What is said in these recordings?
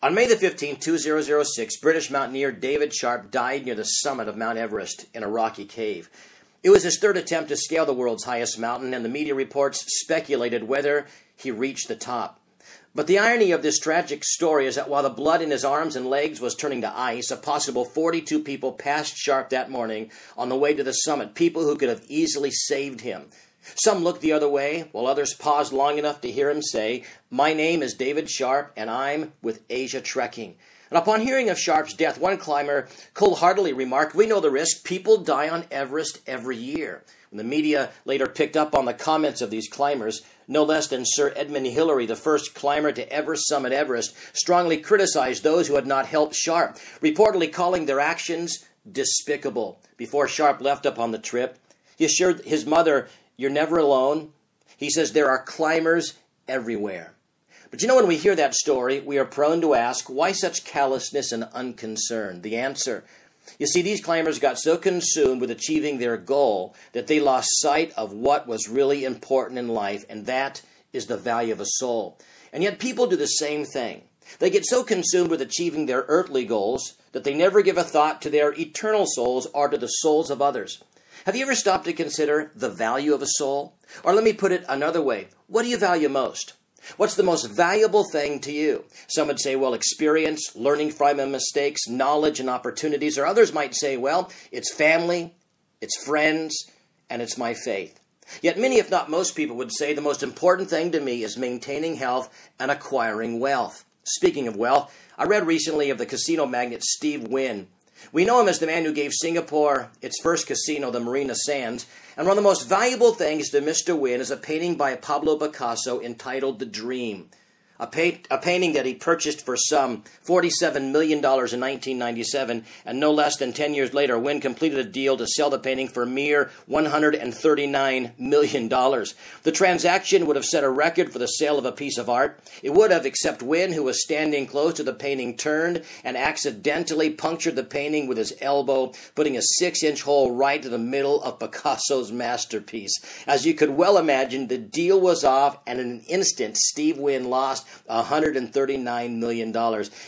On May the 15th, 2006, British mountaineer David Sharp died near the summit of Mount Everest in a rocky cave. It was his third attempt to scale the world's highest mountain, and the media reports speculated whether he reached the top. But the irony of this tragic story is that while the blood in his arms and legs was turning to ice, a possible 42 people passed Sharp that morning on the way to the summit, people who could have easily saved him. Some looked the other way, while others paused long enough to hear him say, "My name is David Sharp, and I'm with Asia Trekking." And upon hearing of Sharp's death, one climber coldheartedly remarked, "We know the risk. People die on Everest every year." When the media later picked up on the comments of these climbers, no less than Sir Edmund Hillary, the first climber to ever summit Everest, strongly criticized those who had not helped Sharp, reportedly calling their actions despicable. Before Sharp left upon the trip, he assured his mother, "You're never alone." He says there are climbers everywhere. But when we hear that story, we are prone to ask, why such callousness and unconcern? The answer, you see, these climbers got so consumed with achieving their goal that they lost sight of what was really important in life, and that is the value of a soul. And yet people do the same thing. They get so consumed with achieving their earthly goals that they never give a thought to their eternal souls or to the souls of others. Have you ever stopped to consider the value of a soul? Or let me put it another way. What do you value most? What's the most valuable thing to you? Some would say, well, experience, learning from mistakes, knowledge and opportunities. Or others might say, well, it's family, it's friends, and it's my faith. Yet many, if not most people, would say the most important thing to me is maintaining health and acquiring wealth. Speaking of wealth, I read recently of the casino magnate Steve Wynn. We know him as the man who gave Singapore its first casino, the Marina Sands, and one of the most valuable things to Mr. Wynn is a painting by Pablo Picasso entitled The Dream, a painting that he purchased for some $47 million in 1997, and no less than 10 years later, Wynn completed a deal to sell the painting for a mere $139 million. The transaction would have set a record for the sale of a piece of art. It would have, except Wynn, who was standing close to the painting, turned and accidentally punctured the painting with his elbow, putting a 6-inch hole right in the middle of Picasso's masterpiece. As you could well imagine, the deal was off, and in an instant, Steve Wynn lost $139 million.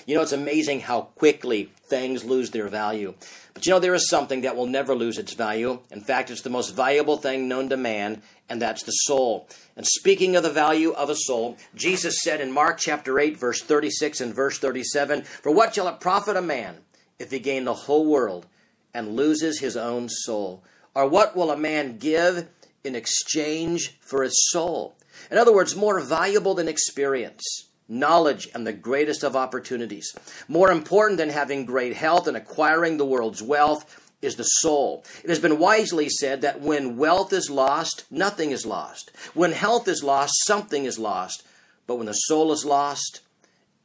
It's amazing how quickly things lose their value. But there is something that will never lose its value. In fact, it's the most valuable thing known to man, and that's the soul. And speaking of the value of a soul, Jesus said in Mark chapter 8, verse 36 and verse 37, "For what shall it profit a man if he gain the whole world and loses his own soul? Or what will a man give in exchange for his soul?" In other words, more valuable than experience, knowledge, and the greatest of opportunities. More important than having great health and acquiring the world's wealth is the soul. It has been wisely said that when wealth is lost, nothing is lost. When health is lost, something is lost. But when the soul is lost,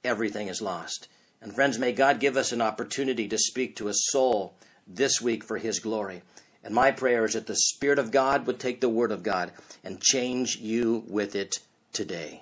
everything is lost. And friends, may God give us an opportunity to speak to a soul this week for His glory. And my prayer is that the Spirit of God would take the Word of God and change you with it today.